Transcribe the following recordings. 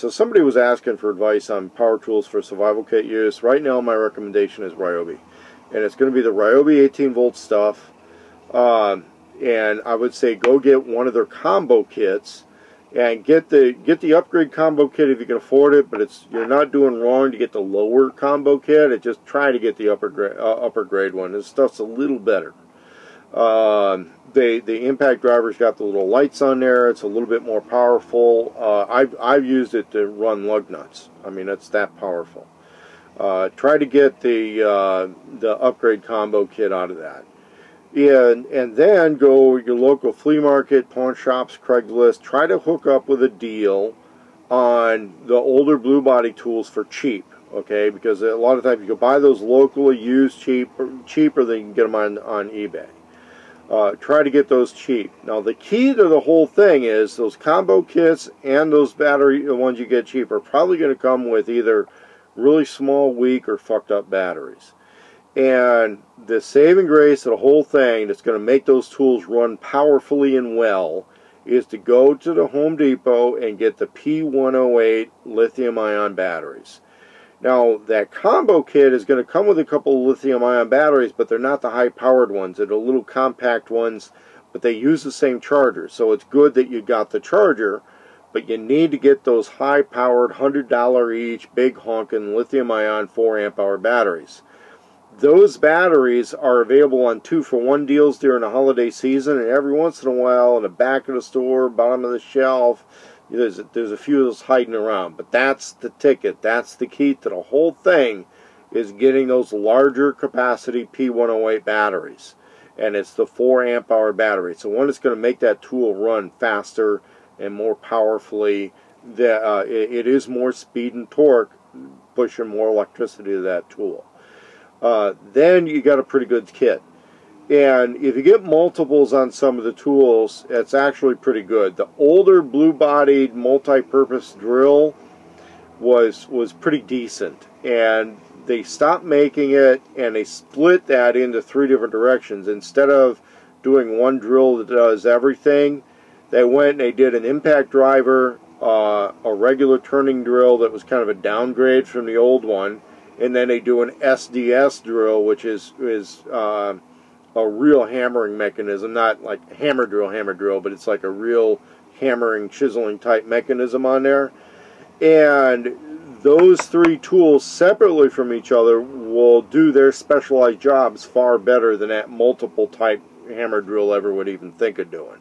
so somebody was asking for advice on power tools for survival kit use. Right now my recommendation is Ryobi. And it's going to be the Ryobi 18 volt stuff. And I would say go get one of their combo kits. And get the upgrade combo kit if you can afford it, but you're not doing wrong to get the lower combo kit. Just try to get the upper grade one. This stuff's a little better. The impact driver's got the little lights on there. It's a little bit more powerful. I've used it to run lug nuts. I mean, it's that powerful. Try to get the upgrade combo kit out of that. And then go your local flea market, pawn shops, Craigslist. Try to hook up with a deal on the older blue body tools for cheap, okay? Because a lot of times you can buy those locally used cheaper than you can get them on eBay. Try to get those cheap. Now the key to the whole thing is those combo kits and those battery ones you get cheap are probably going to come with either really small, weak, or fucked up batteries. And the saving grace of the whole thing that's going to make those tools run powerfully and well is to go to the Home Depot and get the P108 lithium ion batteries. Now that combo kit is going to come with a couple of lithium ion batteries, but they're not the high powered ones. They're the little compact ones, but they use the same charger. So it's good that you got the charger, but you need to get those high powered $100 each big honking lithium ion 4 amp hour batteries. Those batteries are available on 2-for-1 deals during the holiday season, and every once in a while in the back of the store, bottom of the shelf, there's a few of those hiding around. But that's the ticket. That's the key to the whole thing, is getting those larger capacity P108 batteries. And it's the 4 amp hour battery. So one that's going to make that tool run faster and more powerfully. It is more speed and torque, pushing more electricity to that tool. Then you got a pretty good kit. And if you get multiples on some of the tools, it's actually pretty good. The older blue-bodied multi-purpose drill was pretty decent. And they stopped making it, and they split that into 3 different directions. Instead of doing one drill that does everything, they went and they did an impact driver, a regular turning drill that was kind of a downgrade from the old one, and then they do an SDS drill, which is a real hammering mechanism, not like hammer drill, but it's like a real hammering, chiseling type mechanism on there. And those 3 tools separately from each other will do their specialized jobs far better than that multiple type hammer drill ever would even think of doing.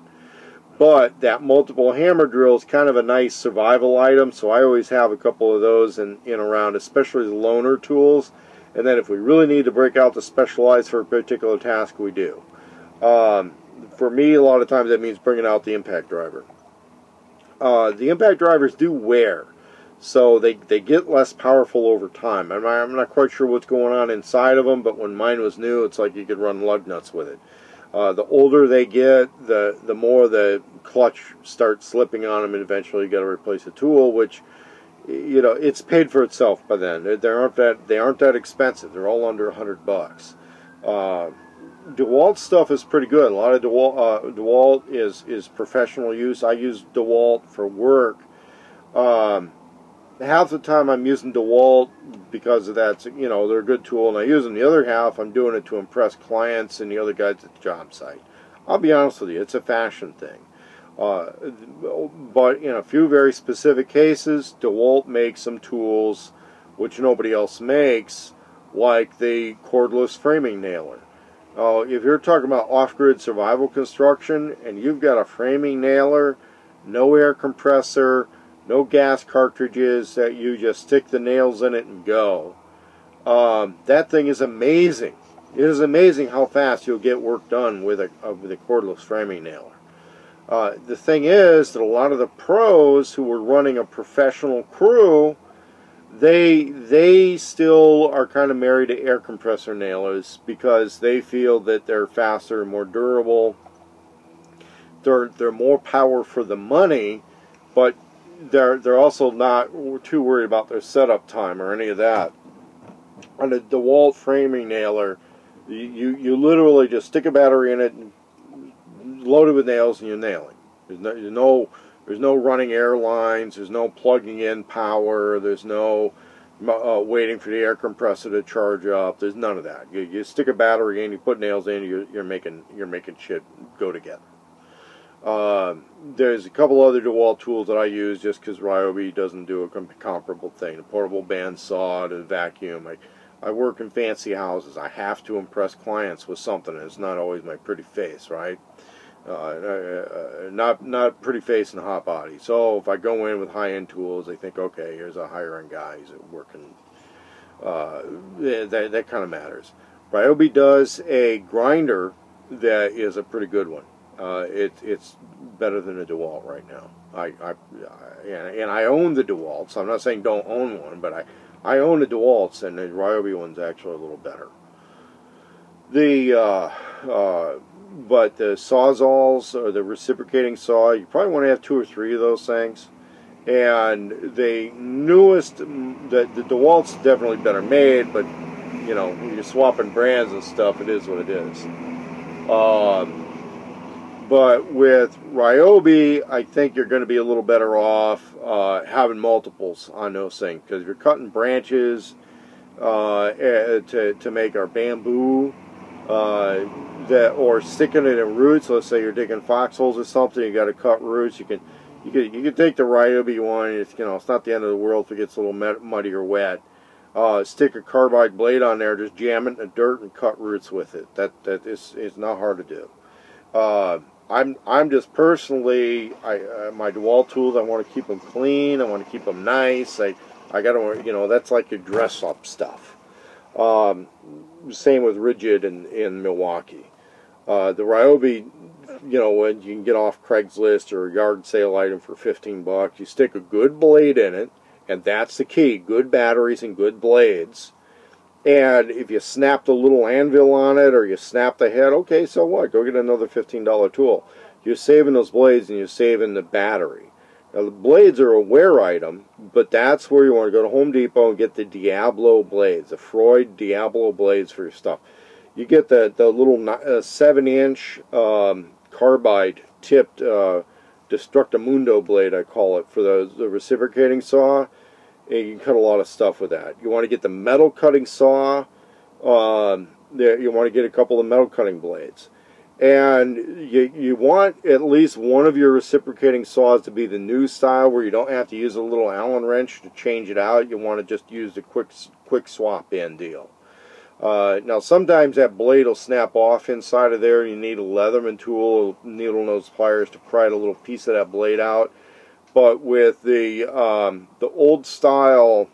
But that multiple hammer drill is kind of a nice survival item, so I always have a couple of those in around, especially the loaner tools. And then if we really need to break out the specialized for a particular task, we do. For me, a lot of times that means bringing out the impact driver. The impact drivers do wear, so they get less powerful over time. I'm not quite sure what's going on inside of them, but when mine was new, it's like you could run lug nuts with it. The older they get, the more the clutch starts slipping on them, and eventually you got to replace the tool, which, you know, it's paid for itself by then. They aren't that expensive. They're all under $100. Dewalt stuff is pretty good. A lot of Dewalt is professional use. I use Dewalt for work. Half the time I'm using Dewalt because of that, you know, they're a good tool, and I use them. The other half I'm doing it to impress clients and the other guys at the job site. I'll be honest with you, it's a fashion thing. But in a few very specific cases, Dewalt makes some tools which nobody else makes, like the cordless framing nailer. If you're talking about off-grid survival construction and you've got a framing nailer, no air compressor, no gas cartridges, that you just stick the nails in it and go, that thing is amazing. It is amazing how fast you'll get work done with a cordless framing nailer. The thing is that a lot of the pros who were running a professional crew, they still are kind of married to air compressor nailers because they feel that they're faster and more durable. They're more power for the money, but they're also not too worried about their setup time or any of that. On a DeWalt framing nailer, you literally just stick a battery in it and load it with nails and you're nailing. There's There's no running air lines. There's no plugging in power. There's no waiting for the air compressor to charge up. There's none of that. You stick a battery in, you put nails in, you're making shit go together. There's a couple other Dewalt tools that I use just because Ryobi doesn't do a comparable thing. The portable bandsaw, the vacuum. I work in fancy houses. I have to impress clients with something. It's not always my pretty face, right? Not pretty face and a hot body. So if I go in with high-end tools, they think, okay, here's a higher-end guy. He's working. That kind of matters. Ryobi does a grinder that is a pretty good one. It's better than a Dewalt right now. And I own the Dewalt, so I'm not saying don't own one, but I own the Dewalts, and the Ryobi one's actually a little better. But the Sawzalls, or the reciprocating saw, you probably want to have 2 or 3 of those things. And the newest, the Dewalt's definitely better made, but you know, when you're swapping brands and stuff, it is what it is. But with Ryobi, I think you're going to be a little better off having multiples on those things, because if you're cutting branches to make our bamboo, or sticking it in roots. Let's say you're digging foxholes or something, you got to cut roots. You can take the Ryobi one. It's not the end of the world if it gets a little muddy or wet. Stick a carbide blade on there, just jam it in the dirt and cut roots with it. That is not hard to do. I'm just personally, my Dewalt tools, I want to keep them clean. I want to keep them nice. I got to, that's like your dress up stuff. Same with Rigid in Milwaukee. The Ryobi, when you can get off Craigslist or a yard sale item for $15, you stick a good blade in it, and that's the key: good batteries and good blades. And if you snap the little anvil on it, or you snap the head, okay, so what? Go get another $15 tool. You're saving those blades, and you're saving the battery. Now, the blades are a wear item, but that's where you want to go to Home Depot and get the Diablo Blades, the Freud Diablo Blades for your stuff. You get the little 7-inch carbide tipped Destructamundo blade, I call it, for the reciprocating saw. And you can cut a lot of stuff with that. You want to get the metal cutting saw. You want to get a couple of metal cutting blades. And you want at least one of your reciprocating saws to be the new style, where you don't have to use a little Allen wrench to change it out. You want to just use the quick swap in deal. Now sometimes that blade will snap off inside of there, and you need a Leatherman tool, needle nose pliers, to pry a little piece of that blade out. But with the old style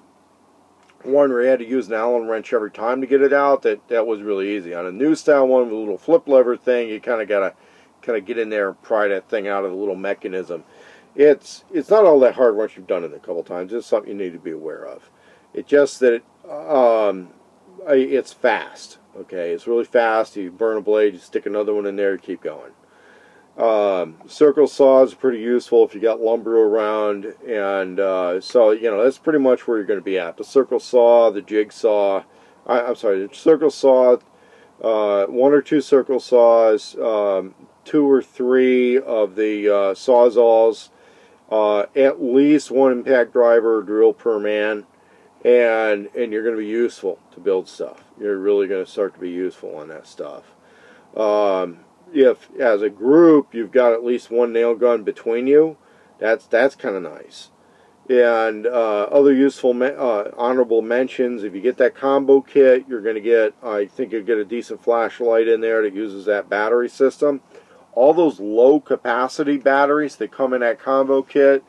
one where you had to use an Allen wrench every time to get it out, that was really easy. On a new style one with a little flip lever thing, you kind of got to get in there and pry that thing out of the little mechanism. It's not all that hard once you've done it a couple times. It's something you need to be aware of. It's just that it's fast. Okay, it's really fast. You burn a blade, you stick another one in there, you keep going. Circle saw is pretty useful if you got lumber around, and so that's pretty much where you're going to be at. The circle saw, the jigsaw, the circle saw, 1 or 2 circle saws, 2 or 3 of the sawzalls, at least 1 impact driver or drill per man, and you're going to be useful to build stuff. You're really going to start to be useful on that stuff. If, as a group, you've got at least 1 nail gun between you, that's kind of nice. And other useful honorable mentions: if you get that combo kit, you're going to get, I think you'll get a decent flashlight in there that uses that battery system. All those low capacity batteries that come in that combo kit,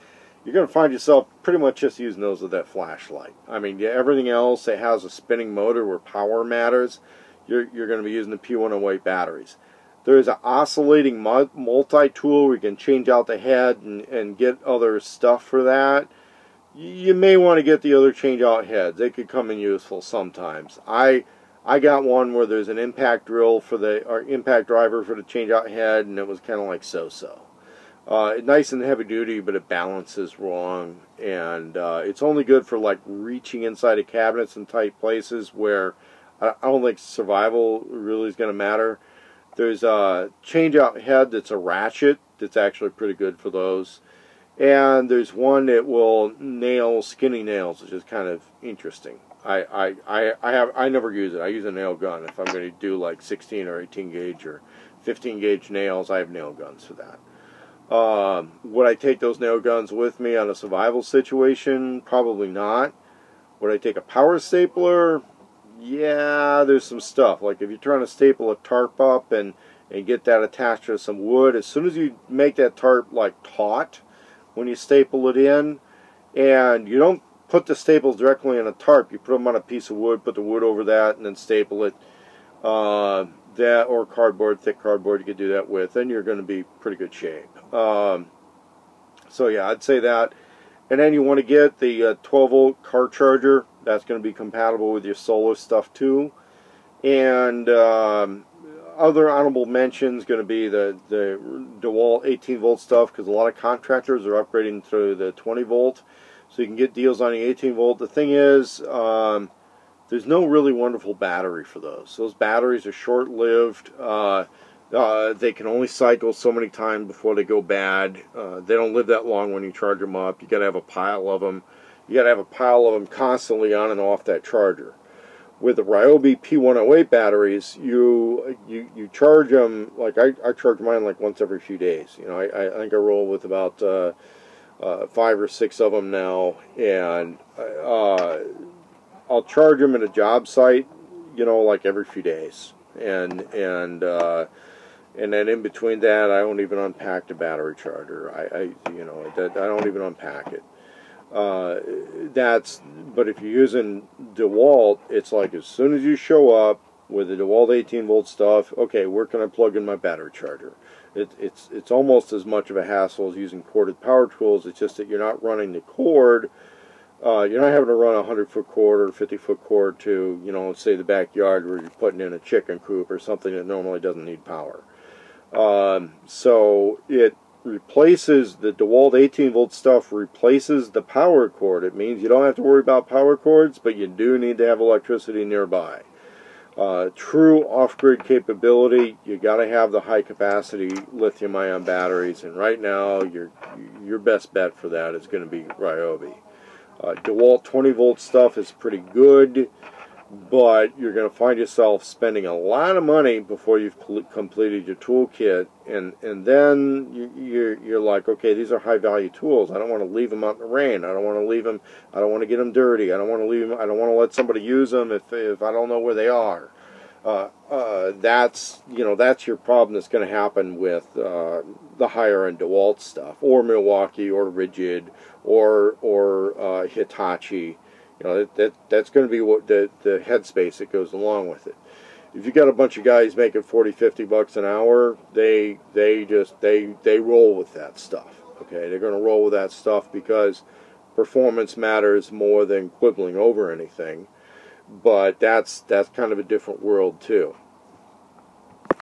you're going to find yourself pretty much just using those with that flashlight. I mean, everything else that has a spinning motor where power matters, you're going to be using the P108 batteries. There's an oscillating multi-tool where you can change out the head and get other stuff for that. You may want to get the other change out heads. They could come in useful sometimes. I got one where there's an impact drill or impact driver for the change out head, and it was kind of like so-so. Nice and heavy duty, but it balances wrong, and it's only good for like reaching inside of cabinets in tight places where I don't think survival really is going to matter. There's a change out head that's a ratchet that's actually pretty good for those. and there's one that will nail skinny nails, which is kind of interesting. I never use it. I use a nail gun if I'm going to do like 16 or 18 gauge or 15 gauge nails. I have nail guns for that. Would I take those nail guns with me on a survival situation? Probably not. Would I take a power stapler? Yeah, there's some stuff. Like if you're trying to staple a tarp up and get that attached to some wood, as soon as you make that tarp like taut, when you staple it in, and you don't put the staples directly on a tarp, you put them on a piece of wood, put the wood over that, and then staple it. That or cardboard, thick cardboard, you could do that with, and you're going to be pretty good shape. So yeah, I'd say that. And then you want to get the 12-volt car charger. That's going to be compatible with your solar stuff too. And other honorable mentions going to be the Dewalt 18-volt stuff, because a lot of contractors are upgrading to the 20-volt. So you can get deals on the 18-volt. The thing is, there's no really wonderful battery for those. Those batteries are short-lived. They can only cycle so many times before they go bad. They don't live that long when you charge them up. You got to have a pile of them. You got to have a pile of them constantly on and off that charger. With the Ryobi P108 batteries, you charge them, like I charge mine like once every few days. You know, I think I roll with about 5 or 6 of them now, and I'll charge them at a job site, you know, like every few days, and then in between that, I don't even unpack the battery charger. I don't even unpack it. But if you're using DeWalt, it's like as soon as you show up with the DeWalt 18-volt stuff, okay, where can I plug in my battery charger? It's almost as much of a hassle as using corded power tools. It's just that you're not running the cord. You're not having to run a 100-foot cord or 50-foot cord to, you know, say the backyard where you're putting in a chicken coop or something that normally doesn't need power. So it replaces the DeWalt 18-volt stuff, replaces the power cord. It means you don't have to worry about power cords, but you do need to have electricity nearby. True off-grid capability, you got to have the high-capacity lithium-ion batteries, and right now your best bet for that is going to be Ryobi. DeWalt 20-volt stuff is pretty good, but you're going to find yourself spending a lot of money before you've completed your toolkit, and then you're like, okay, these are high-value tools. I don't want to leave them out in the rain. I don't want to leave them. I don't want to get them dirty. I don't want to leave them. I don't want to let somebody use them if I don't know where they are. That's your problem. That's going to happen with the higher-end DeWalt stuff, or Milwaukee, or Rigid, or Hitachi. You know, that's going to be what the headspace that goes along with it. If you got a bunch of guys making 40, 50 bucks an hour, they roll with that stuff. Okay, they're going to roll with that stuff because performance matters more than quibbling over anything. But that's kind of a different world too.